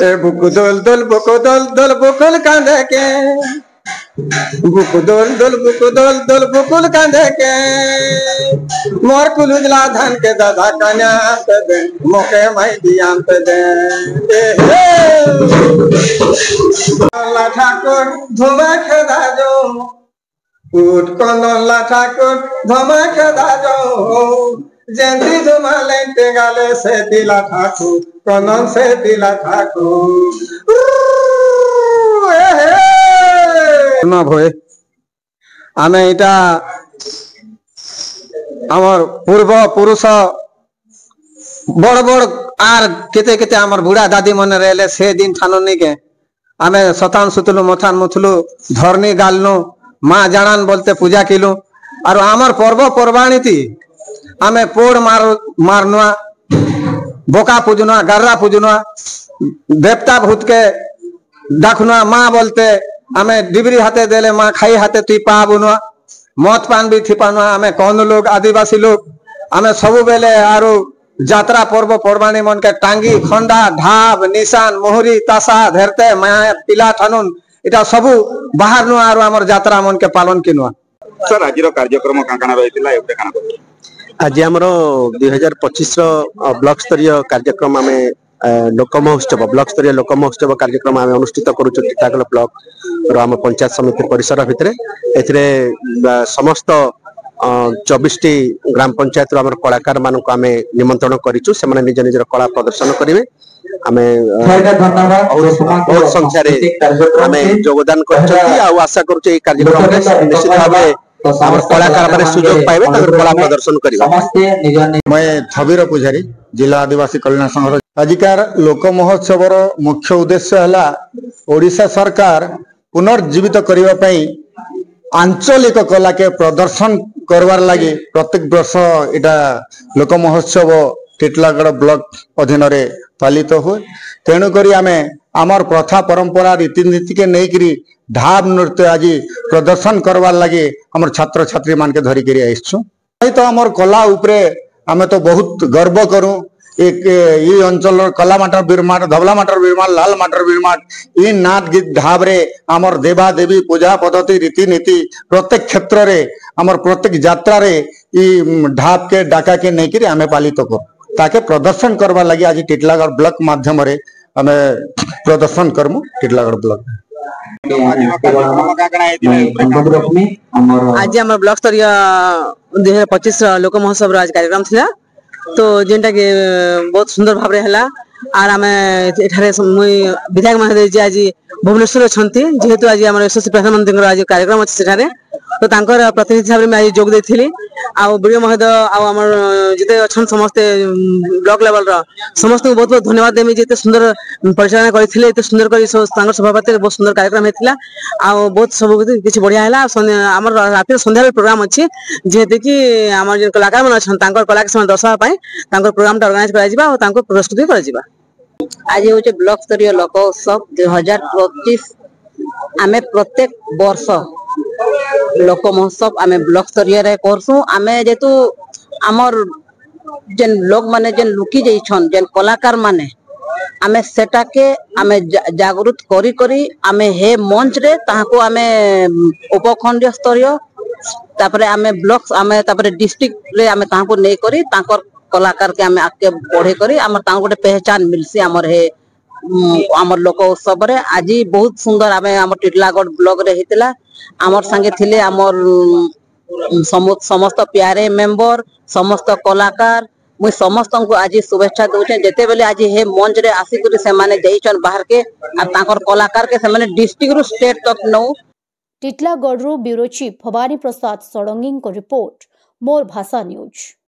ए बुकु दोल दोल बुकु दोल दोल बुकुल कांधे के बुकु दोल दोल बुकु दोल दोल बुकुल कांधे के मोर कुलुजला धन के दादा कन्या पे दे मोके माई दिया पे दे ला ठाकुर धुमा खेदा जो उठ कनला ठाकुर धुमा खेदा जो जयंती धुमा लेते गाले से दिला ठाकुर कनन से दिला ठाकुर ना भय आमे इटा आमर पूर्व पुरुष बड़ बड़ आर केते केते आमर बुढ़ा दादी मन रहले से दिन ठानो नहीं के आमे सतान सुतलु मथान मुथलु धरनी गालनु माँ जानान बोलते पूजा किलु और आमर पर्व पर्वाणी थी आमे पोड़ मारनुआ बोका पूजनुआ गर्रा पूजनुआ देवता भूत के डाकनुआ माँ बोलते आमे डिबरी हाथे देले माँ खाई हाथे तुई पा बुनुआ मत पान भी थिपानुआ आमे कौन लोग आदिवासी लोग आमे सबु बेले आरु जात्रा पर्व पर्वाणी मन के टांगी खंडा ढाब निशान मोहरी तासा धेरते माया पिला ठानुन इटा सबु बाहर नु आरु हमर जात्रा मन के पालन किनुआ सर आजिरो कार्यक्रम काकाना रहितिला एबे काना आज आमर 2025 ब्लॉक स्तरीय कार्यक्रम आम लोक महोत्सव ब्लॉक स्तरीय लोक महोत्सव कार्यक्रम आम अनुष्ठित करुचु टीटागढ़ ब्लॉक आम पंचायत समिति परिसर भितर ए समस्त 24 ग्राम पंचायत आम कलाकार मान आम निमंत्रण करूँ से निज निजर कला प्रदर्शन करेंगे आम बहुत संख्यार आम योगदान कर आशा करुचे कार्यक्रम निश्चित भाव कलाकार माने सुजोग पाइबे कला प्रदर्शन करिबा। मैं थबीर पुजारी जिला आदिवासी कल्याण संघ आजिकार लोक महोत्सव मुख्य उद्देश्य है ओडिशा सरकार पुनर्जीवित करने पई आंचलिक कला के प्रदर्शन करवार लगी प्रत्येक वर्ष इटा लोक महोत्सव टीटलागढ़ ब्लॉक अधीन पालित हुए तेणुक आम आमर प्रथा परंपरा रीतिनीति के नहीं ढाब नृत्य आज प्रदर्शन करवार लगी आमर छात्र छात्री मान के धरिक आसछू तो आमर कला उपरे आम तो बहुत गर्व करूँ एक ये अंचल कला माटर बिरमाट धबला माटर बिरमाट लाल माटर बिरमाट इन नाच गीत ढाब रे आमर देवा देवी पूजा पद्धति रीतिनीति प्रत्येक क्षेत्र रे आमर प्रत्येक यात्रा रे ढाब के डाका के नहीं आम पालित कर ताके प्रदर्शन करवा लगी आज टीटलागढ़ ब्लॉक माध्यम रे आम प्रदर्शन करमु टीटलागढ़ ब्लॉक आज आम ब्लॉक स्तरीय 2025 लोक महोत्सव आज कार्यक्रम थिला तो जेनटा के बहुत सुंदर भाव रे हला आर आम मुई विधायक महोदय जी आज भुवनेश्वर अच्छी जेहेतु आज आम यशस्वी प्रधानमंत्री आज कार्यक्रम अच्छे सेठारे तो तांकर प्रतिनिधि हिसाब में आज जोग देथिली आ वीडियो महोदय आमर जिते अच्छा समस्ते ब्लॉक लेवल समस्त बहुत बहुत धन्यवाद देमी जिते सुंदर परिचालना करथिले एते सुंदर करी सभापति बहुत सुंदर कार्यक्रम हेतिला आ बहुत सब किछि बढ़िया हैला हमर राति संध्या प्रोग्राम अछि जेते कि हमर जे कलाकार मन अछन तांकर कला के समय दर्शावा पई तांकर प्रोग्राम टा ऑर्गेनाइज करा जिबा और तांको प्रस्तुति करा जिबा आज होचे ब्लॉक स्तरीय लोकोत्सव 2025 आमे प्रत्येक वर्ष लोक महोत्सव आमे ब्लॉक स्तरीय रे करसु आमे जेतु हमर जेन लोग माने जेन लुकी जइछन जेन कलाकार माने आमे सेटा के आमे जागरूक करी करी आमे हे मंच रे ताहाको आमे उपखंड स्तरीय तापरे आमे ब्लॉक आमे तापरे डिस्ट्रिक्ट रे आमे ताहाको नै करी तांकर कलाकार के आमे आके बढ़े करी हमर तांको गोटे पहचान मिलसी हमर हे आमर लोक उत्सव रे आज बहुत सुंदर आमे आमर टीटलागढ़ ब्लॉक रे हितला आमर संगे थिले आमर समस्त प्यारे मेंबर समस्त कलाकार मुई समस्त को आज शुभेच्छा दउछे जेते बेले आज हे मंच रे आसी करी से माने जइछन बाहर के आ तांकर कलाकार के से माने डिस्ट्रिक्ट रु स्टेट तक नौ टीटलागढ़ रु ब्यूरो चीफ भवानी प्रसाद सड़ंगी को रिपोर्ट मोर भाषा न्यूज।